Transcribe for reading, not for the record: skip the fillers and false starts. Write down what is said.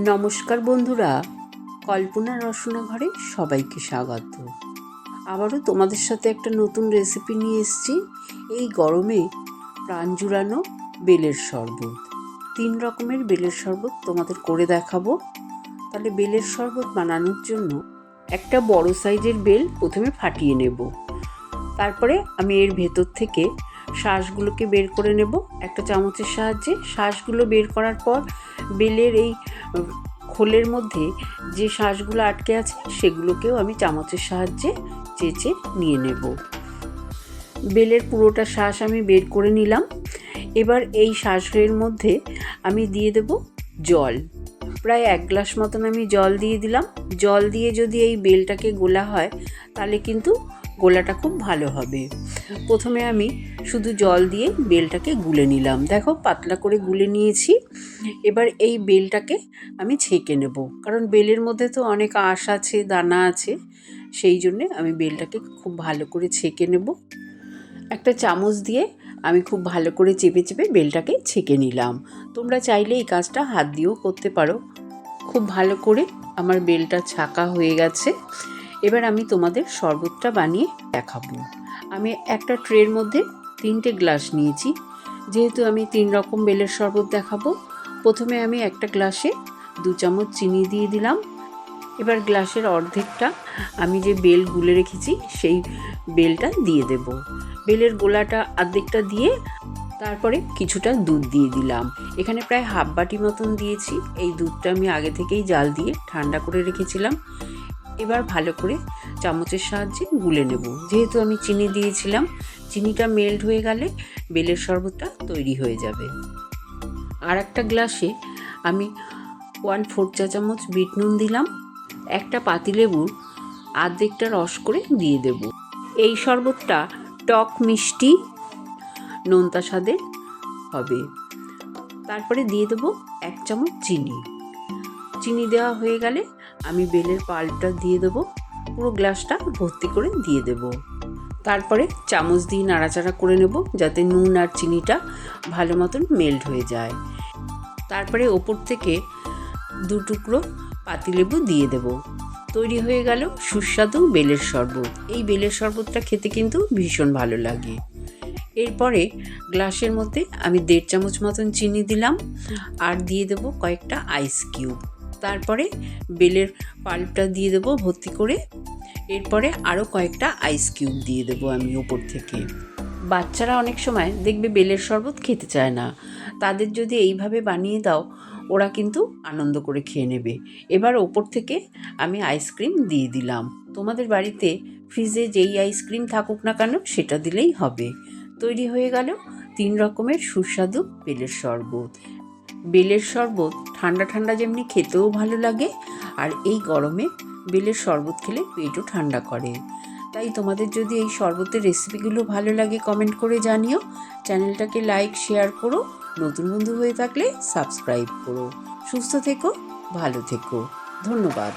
নমস্কার বন্ধুরা, কল্পনা রসনা ঘরে সবাইকে স্বাগত। আবারও তোমাদের সাথে একটা নতুন রেসিপি নিয়ে এসেছি। এই গরমে প্রাণ জুড়ানো বেলের শরবত, 3 রকমের বেলের শরবত তোমাদের করে দেখাবো। তাহলে বেলের শরবত বানানোর জন্য একটা বড় সাইজের বেল প্রথমে ফাটিয়ে নেব। তারপরে আমি এর ভেতর থেকে শাঁসগুলোকে বের করে নেব একটা চামচের সাহায্যে। শাঁসগুলো বের করার পর বেলের এই খোলের মধ্যে যে শাঁসগুলো আটকে আছে সেগুলোকেও আমি চামচের সাহায্যে চেঁচে নিয়ে নেব। বেলের পুরোটা শাঁস আমি বের করে নিলাম। এবার এই শাঁসের মধ্যে আমি দিয়ে দেব জল। প্রায় 1 গ্লাস মতন আমি জল দিয়ে দিলাম। জল দিয়ে যদি এই বেলটাকে গোলা হয় তাহলে কিন্তু গোলাটা খুব ভালো হবে। প্রথমে আমি শুধু জল দিয়ে বেলটাকে গুলে নিলাম। দেখো পাতলা করে গুলে নিয়েছি। এবার এই বেলটাকে আমি ছেঁকে নেব, কারণ বেলের মধ্যে তো অনেক আঁশ আছে, দানা আছে, সেই জন্যে আমি বেলটাকে খুব ভালো করে ছেঁকে নেব। একটা চামচ দিয়ে আমি খুব ভালো করে চেপে চেপে বেলটাকে ছেঁকে নিলাম। তোমরা চাইলে এই কাজটা হাত দিয়েও করতে পারো। খুব ভালো করে আমার বেলটা ছাঁকা হয়ে গেছে। এবার আমি তোমাদের শরবতটা বানিয়ে দেখাবো। আমি একটা ট্রের মধ্যে 3টে গ্লাস নিয়েছি। যেহেতু আমি 3 রকম বেলের শরবত দেখাবো, প্রথমে আমি একটা গ্লাসে 2 চামচ চিনি দিয়ে দিলাম। এবার গ্লাসের অর্ধেকটা আমি যে বেল গুলে রেখেছি সেই বেলটা দিয়ে দেব। বেলের গোলাটা অর্ধেকটা দিয়ে তারপরে কিছুটা দুধ দিয়ে দিলাম। এখানে প্রায় হাফ বাটি মতন দিয়েছি। এই দুধটা আমি আগে থেকেই জাল দিয়ে ঠান্ডা করে রেখেছিলাম। এবার ভালো করে চামচের সাহায্যে গুলে নেব। যেহেতু আমি চিনি দিয়েছিলাম, চিনিটা মেল্ট হয়ে গেলে বেলের শরবতটা তৈরি হয়ে যাবে। আর একটা গ্লাসে আমি 1/4 চা চামচ বিট নুন দিলাম। একটা পাতিলেবুর অর্ধেকটা রস করে দিয়ে দেব। এই শরবতটা টক মিষ্টি নোনতা স্বাদের হবে। তারপরে দিয়ে দেবো 1 চামচ চিনি। চিনি দেওয়া হয়ে গেলে আমি বেলের পাল্পটা দিয়ে দেবো। পুরো গ্লাসটা ভর্তি করে দিয়ে দেব। তারপরে চামচ দিয়ে নাড়াচাড়া করে নেব যাতে নুন আর চিনিটা ভালো মতন মেল্ট হয়ে যায়। তারপরে ওপর থেকে 2 টুকরো পাতিলেবু দিয়ে দেব। তৈরি হয়ে গেল সুস্বাদু বেলের শরবত। এই বেলের শরবতটা খেতে কিন্তু ভীষণ ভালো লাগে। এরপরে গ্লাসের মধ্যে আমি 1.5 চামচ মতন চিনি দিলাম আর দিয়ে দেব কয়েকটা আইস কিউব। তারপরে বেলের পাল্পটা দিয়ে দেব ভর্তি করে। এরপরে আরও কয়েকটা আইস কিউব দিয়ে দেব আমি ওপর থেকে। বাচ্চারা অনেক সময় দেখবে বেলের শরবত খেতে চায় না, তাদের যদি এইভাবে বানিয়ে দাও ওরা কিন্তু আনন্দ করে খেয়ে নেবে। এবার ওপর থেকে আমি আইসক্রিম দিয়ে দিলাম। তোমাদের বাড়িতে ফ্রিজে যেই আইসক্রিম থাকুক না কেন সেটা দিলেই হবে। তৈরি হয়ে গেল 3 রকমের সুস্বাদু বেলের শরবত। বেলের শরবত ঠান্ডা ঠান্ডা যেমনি খেতেও ভালো লাগে, আর এই গরমে বেলের শরবত খেলে পেটও ঠান্ডা করে। তাই তোমাদের যদি এই শরবতের রেসিপিগুলো ভালো লাগে কমেন্ট করে জানিও। চ্যানেলটাকে লাইক শেয়ার করো। নতুন বন্ধু হয়ে থাকলে সাবস্ক্রাইব করো। সুস্থ থেকো, ভালো থেকো। ধন্যবাদ।